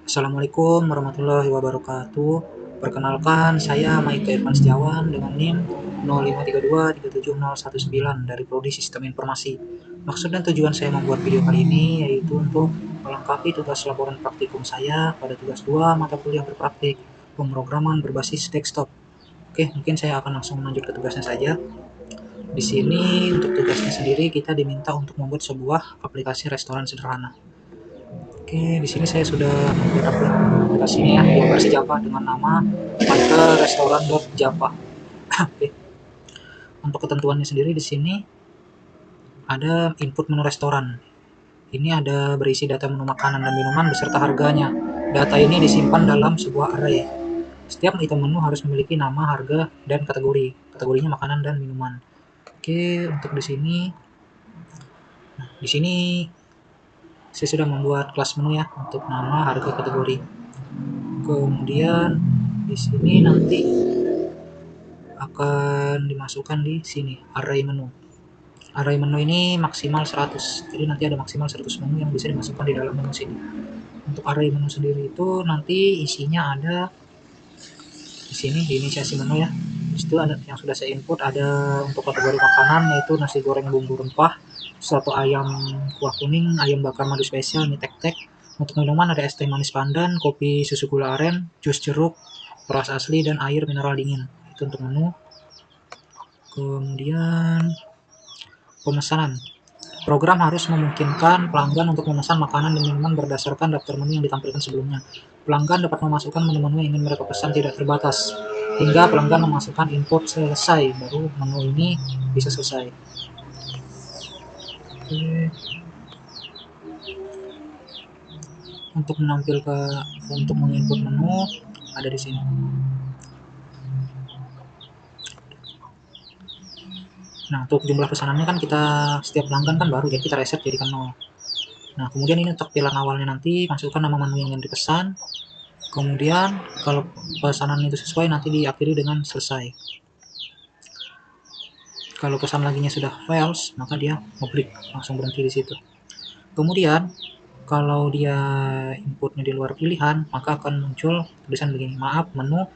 Assalamualaikum warahmatullahi wabarakatuh. Perkenalkan, saya Maika Irfan Setiawan dengan NIM 0532371019 dari Prodi Sistem Informasi. Maksud dan tujuan saya membuat video kali ini yaitu untuk melengkapi tugas laporan praktikum saya pada tugas 2 mata kuliah berpraktik pemrograman berbasis desktop. Oke, mungkin saya akan langsung lanjut ke tugasnya saja. Di sini untuk tugasnya sendiri kita diminta untuk membuat sebuah aplikasi restoran sederhana. Oke, di sini saya sudah membuat aplikasinya ya, di versi Java dengan nama Restoran.java. Oke, untuk ketentuannya sendiri di sini ada input menu restoran. Ini ada berisi data menu makanan dan minuman beserta harganya. Data ini disimpan dalam sebuah array. Setiap item menu harus memiliki nama, harga, dan kategori. Kategorinya makanan dan minuman. Oke, untuk di sini saya sudah membuat kelas menu ya untuk nama, harga, kategori. Kemudian di sini nanti akan dimasukkan di sini array menu. Array menu ini maksimal 100. Jadi nanti ada maksimal 100 menu yang bisa dimasukkan di dalam menu sini. Untuk array menu sendiri itu nanti isinya ada di sini di inisiasi menu ya. Di situ ada yang sudah saya input, ada untuk kategori makanan yaitu nasi goreng bumbu rempah, soto ayam kuah kuning, ayam bakar madu spesial, mie tek-tek. Untuk minuman ada es teh manis pandan, kopi susu gula aren, jus jeruk, peras asli, dan air mineral dingin. Itu untuk menu. Kemudian pemesanan. Program harus memungkinkan pelanggan untuk memesan makanan dan minuman berdasarkan daftar menu yang ditampilkan sebelumnya. Pelanggan dapat memasukkan menu-menu yang ingin mereka pesan tidak terbatas. Hingga pelanggan memasukkan input selesai, baru menu ini bisa selesai. Oke. Untuk menginput menu ada di sini. Nah, untuk jumlah pesanannya kan kita setiap pelanggan kan baru, jadi kita reset jadikan 0. Nah, kemudian ini untuk tampilan awalnya nanti masukkan nama menu yang ingin dipesan. Kemudian kalau pesanan itu sesuai nanti diakhiri dengan selesai. Kalau pesan laginya sudah fails, maka dia ngebreak, langsung berhenti di situ. Kemudian kalau dia inputnya di luar pilihan, maka akan muncul tulisan begini, maaf menu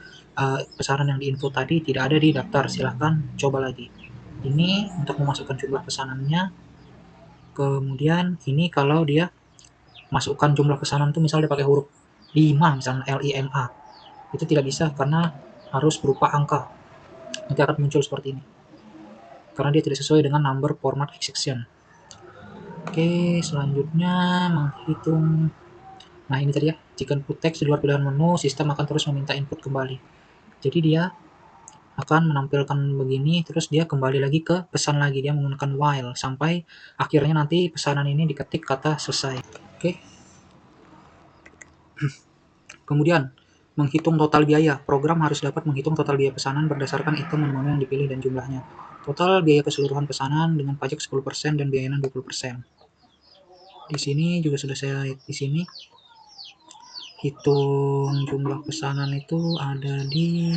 pesanan yang diinput tadi tidak ada di daftar, silahkan coba lagi. Ini untuk memasukkan jumlah pesanannya. Kemudian ini kalau dia masukkan jumlah pesanan itu misalnya dia pakai huruf 5 misalnya LIMA, itu tidak bisa karena harus berupa angka. Nanti akan muncul seperti ini karena dia tidak sesuai dengan number format exception. Oke, selanjutnya menghitung. Nah, ini tadi ya, jika input teks di luar pilihan menu, sistem akan terus meminta input kembali. Jadi dia akan menampilkan begini, terus dia kembali lagi ke pesan lagi, dia menggunakan while sampai akhirnya nanti pesanan ini diketik kata selesai. Oke. Kemudian menghitung total biaya. Program harus dapat menghitung total biaya pesanan berdasarkan item menu yang dipilih dan jumlahnya. Total biaya keseluruhan pesanan dengan pajak 10% dan biaya 20%. Di sini juga sudah saya di sini hitung jumlah pesanan itu ada di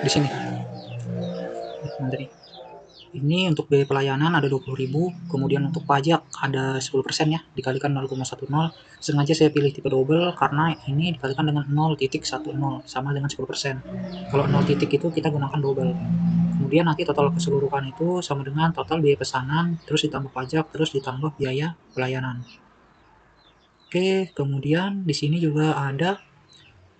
sini. Nanti ini untuk biaya pelayanan ada 20.000, kemudian untuk pajak ada 10% ya, dikalikan 0,10. Sengaja saya pilih tipe double karena ini dikalikan dengan 0,10 sama dengan 10%. Kalau 0 titik itu kita gunakan double. Kemudian nanti total keseluruhan itu sama dengan total biaya pesanan, terus ditambah pajak, terus ditambah biaya pelayanan. Oke, kemudian di sini juga ada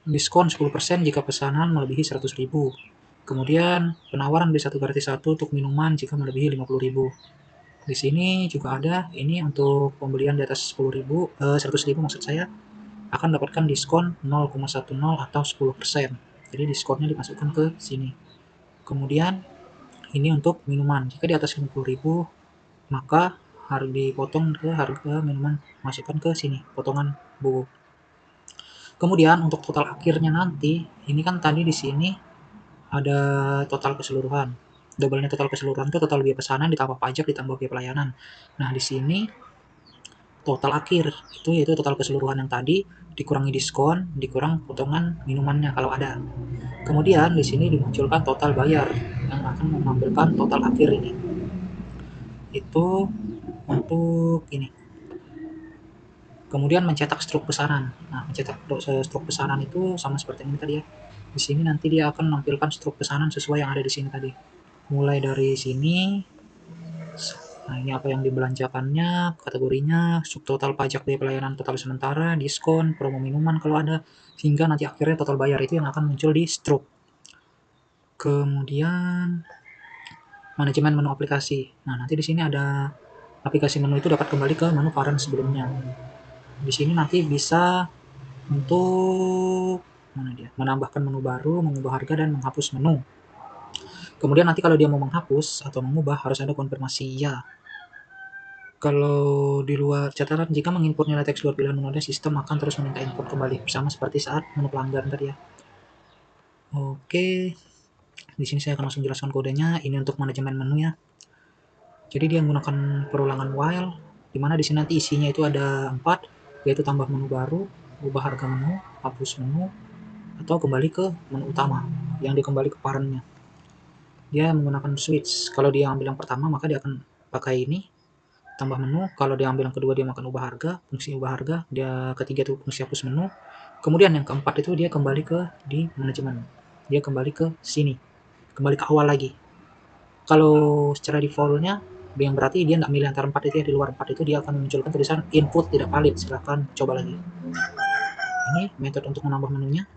diskon 10% jika pesanan melebihi 100.000. Kemudian penawaran beli 1 gratis 1 untuk minuman jika melebihi 50.000. Di sini juga ada ini untuk pembelian di atas 100.000 maksud saya akan dapatkan diskon 0,10 atau 10%. Jadi diskonnya dimasukkan ke sini. Kemudian ini untuk minuman. Jika di atas 50.000 maka harus dipotong ke harga minuman, masukkan ke sini potongan buku. Kemudian untuk total akhirnya nanti, ini kan tadi di sini ada total keseluruhan. double-nya total keseluruhan itu total biaya pesanan ditambah pajak ditambah biaya pelayanan. Nah, di sini total akhir itu yaitu total keseluruhan yang tadi dikurangi diskon, dikurang potongan minumannya kalau ada. Kemudian di sini dimunculkan total bayar yang akan menampilkan total akhir ini. Itu untuk ini. Kemudian mencetak struk pesanan. Nah, mencetak struk pesanan itu sama seperti ini tadi ya. Di sini nanti dia akan menampilkan struk pesanan sesuai yang ada di sini tadi. Mulai dari sini, nah ini apa yang dibelanjakannya, kategorinya, subtotal pajak biaya pelayanan total sementara, diskon, promo minuman kalau ada, hingga nanti akhirnya total bayar itu yang akan muncul di struk. Kemudian manajemen menu aplikasi. Nah, nanti di sini ada aplikasi menu itu dapat kembali ke menu parent sebelumnya. Di sini nanti bisa untuk menambahkan menu baru, mengubah harga, dan menghapus menu. Kemudian nanti kalau dia mau menghapus atau mengubah harus ada konfirmasi ya. Kalau di luar catatan, jika menginput nilai teks luar pilihan menu, sistem akan terus meminta input kembali, sama seperti saat menu pelanggan tadi ya. Oke, di sini saya akan langsung jelaskan kodenya. Ini untuk manajemen menu ya. Jadi dia menggunakan perulangan while, dimana di sini nanti isinya itu ada 4, yaitu tambah menu baru, ubah harga menu, hapus menu, atau kembali ke menu utama yang dikembali ke parentnya. Dia menggunakan switch. Kalau dia ambil yang pertama maka dia akan pakai ini tambah menu. Kalau dia ambil yang kedua dia akan ubah harga, fungsi ubah harga. Dia ketiga itu fungsi hapus menu. Kemudian yang keempat itu dia kembali ke di manajemen. Dia kembali ke sini, kembali ke awal lagi. Kalau secara defaultnya yang berarti dia nggak milih antara 4 itu ya, di luar 4 itu dia akan memunculkan tulisan input tidak valid, silahkan coba lagi. Ini metode untuk menambah menunya.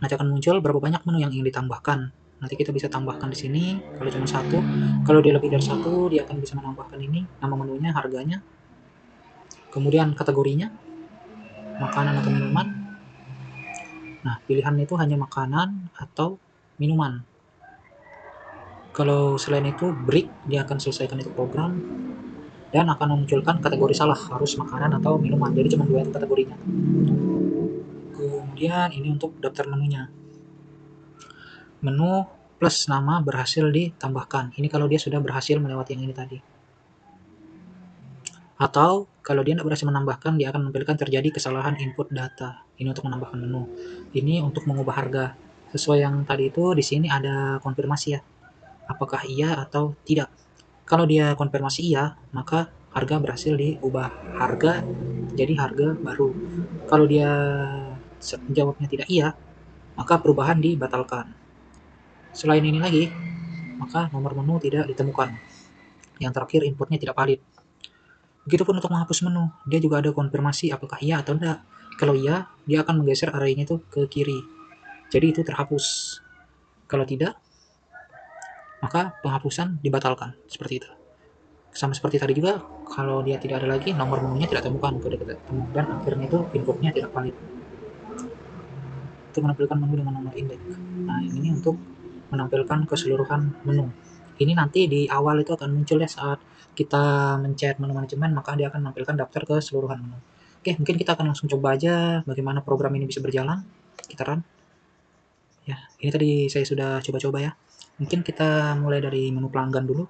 Nanti akan muncul berapa banyak menu yang ingin ditambahkan. Nanti kita bisa tambahkan di sini. Kalau cuma satu, kalau dia lebih dari satu, dia akan bisa menambahkan ini, nama menunya, harganya, kemudian kategorinya, makanan atau minuman. Nah, pilihan itu hanya makanan atau minuman. Kalau selain itu, break, dia akan selesaikan itu program dan akan memunculkan kategori salah, harus makanan atau minuman. Jadi cuma 2 itu kategorinya. Kemudian ini untuk daftar menunya. Menu plus nama berhasil ditambahkan. Ini kalau dia sudah berhasil melewati yang ini tadi. Atau kalau dia tidak berhasil menambahkan, dia akan menampilkan terjadi kesalahan input data. Ini untuk menambahkan menu. Ini untuk mengubah harga. Sesuai yang tadi itu, di sini ada konfirmasi ya. Apakah iya atau tidak. Kalau dia konfirmasi iya, maka harga berhasil diubah. Harga jadi harga baru. Kalau dia jawabnya tidak iya, maka perubahan dibatalkan. Selain ini lagi, maka nomor menu tidak ditemukan. Yang terakhir, inputnya tidak valid. Begitupun untuk menghapus menu, dia juga ada konfirmasi apakah iya atau tidak. Kalau iya, dia akan menggeser arraynya itu ke kiri. Jadi itu terhapus. Kalau tidak, maka penghapusan dibatalkan. Seperti itu. Sama seperti tadi juga, kalau dia tidak ada lagi, nomor menunya tidak temukan. Dan akhirnya itu inputnya tidak valid. Itu menampilkan menu dengan nomor indeks. Nah, ini untuk menampilkan keseluruhan menu. Ini nanti di awal itu akan muncul ya saat kita mencet menu manajemen, maka dia akan menampilkan daftar keseluruhan menu. Oke, mungkin kita akan langsung coba aja bagaimana program ini bisa berjalan. Kita run. Ya, ini tadi saya sudah coba-coba ya. Mungkin kita mulai dari menu pelanggan dulu.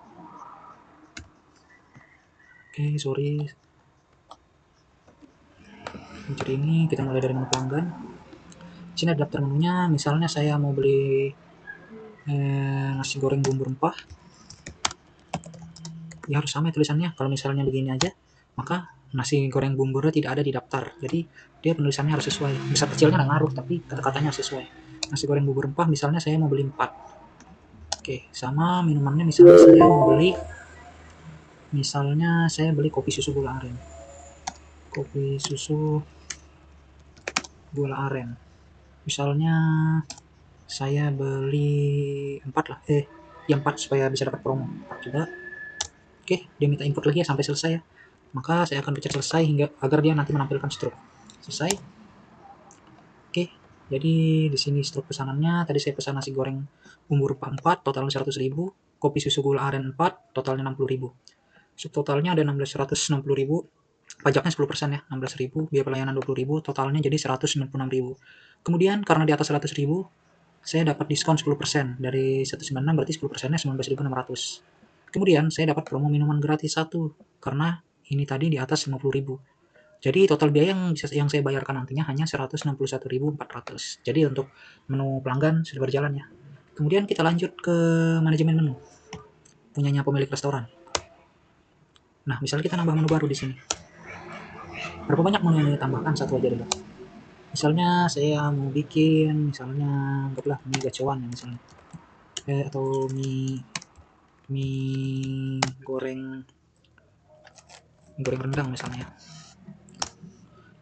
Oke, sorry. Jadi ini kita mulai dari menu pelanggan. Di sini ada daftar menunya. Misalnya saya mau beli nasi goreng bumbu rempah. Ya harus sama tulisannya. Kalau misalnya begini aja, maka nasi goreng bumbu tidak ada di daftar. Jadi dia penulisannya harus sesuai. Besar kecilnya nggak ngaruh, tapi kata-katanya harus sesuai. Nasi goreng bumbu rempah misalnya saya mau beli 4. Oke, sama minumannya misalnya saya beli kopi susu gula aren. Kopi susu gula aren. Misalnya saya beli 4 lah. Ya 4 supaya bisa dapat promo. 4 juga. Oke, dia minta input lagi ya sampai selesai ya. Maka saya akan pencet selesai hingga agar dia nanti menampilkan struk. Selesai. Oke, jadi di sini struk pesanannya. Tadi saya pesan nasi goreng bumbu rempah 4, totalnya 100.000. Kopi susu gula aren 4, totalnya 60.000. Subtotalnya ada 160.000. Pajaknya 10% ya, 16.000. Biaya pelayanan 20.000. Totalnya jadi 196.000. Kemudian karena di atas 100.000, saya dapat diskon 10%. Dari 196 berarti 10%-nya 19.600. Kemudian saya dapat promo minuman gratis 1, karena ini tadi di atas 50.000. Jadi total biaya yang saya bayarkan nantinya hanya 161.400. Jadi untuk menu pelanggan sudah berjalan ya. Kemudian kita lanjut ke manajemen menu, punyanya pemilik restoran. Nah, misalnya kita nambah menu baru di sini. Berapa banyak menu yang ditambahkan? Satu aja dulu. Misalnya saya mau bikin, misalnya anggaplah mie gacoan ya misalnya, atau mie goreng rendang misalnya.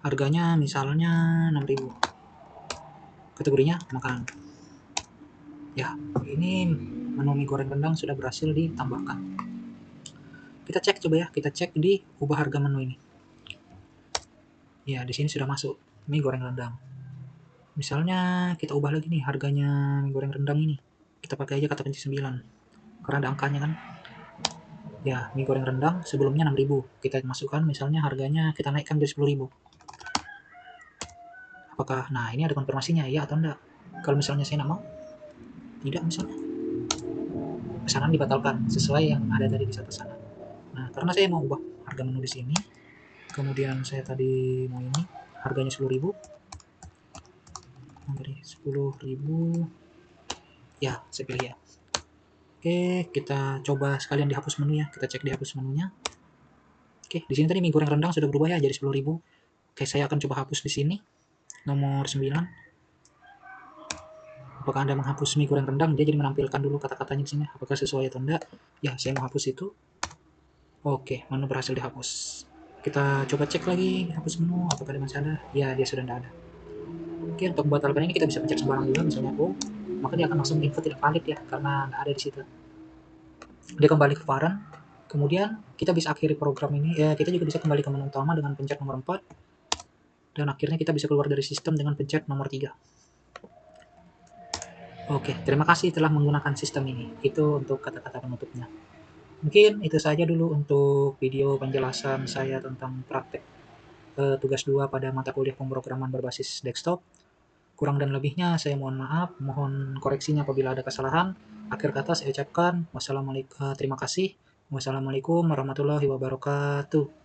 Harganya misalnya 6.000. Kategorinya makanan. Ya, ini menu mie goreng rendang sudah berhasil ditambahkan. Kita cek coba ya, kita cek di ubah harga menu ini. Ya, di sini sudah masuk mie goreng rendang. Misalnya kita ubah lagi nih harganya mie goreng rendang ini. Kita pakai aja kata kunci 9. Karena ada angkanya kan. Ya, mie goreng rendang sebelumnya 6.000. Kita masukkan misalnya harganya kita naikkan jadi 10.000. Apakah, nah ini ada konfirmasinya, iya atau enggak. Kalau misalnya saya nggak mau, tidak misalnya, pesanan dibatalkan sesuai yang ada tadi di atas sana. Nah, karena saya mau ubah harga menu di sini, kemudian saya tadi mau ini, harganya 10.000, dari 10.000, ya saya pilih ya. Oke, kita coba sekalian dihapus menu ya, kita cek dihapus menunya. Oke, di sini tadi mie goreng rendang sudah berubah ya jadi 10.000. Oke, saya akan coba hapus di sini, nomor 9. Apakah Anda menghapus mie goreng rendang? Dia jadi menampilkan dulu kata-katanya di sini. Apakah sesuai atau enggak? Ya, saya mau hapus itu. Oke, menu berhasil dihapus. Kita coba cek lagi hapus menu, apakah dia masih ada? Ya, dia sudah tidak ada. Oke, untuk membatalkan ini kita bisa pencet sembarang juga, misalnya oh, maka dia akan langsung info tidak valid ya, karena nggak ada di situ. Dia kembali ke parent, kemudian kita bisa akhiri program ini, ya kita juga bisa kembali ke menu utama dengan pencet nomor 4, dan akhirnya kita bisa keluar dari sistem dengan pencet nomor 3. Oke, terima kasih telah menggunakan sistem ini. Itu untuk kata-kata penutupnya. Mungkin itu saja dulu untuk video penjelasan saya tentang praktek tugas 2 pada mata kuliah pemrograman berbasis desktop. Kurang dan lebihnya saya mohon maaf, mohon koreksinya apabila ada kesalahan. Akhir kata saya ucapkan terima kasih. Wassalamualaikum warahmatullahi wabarakatuh.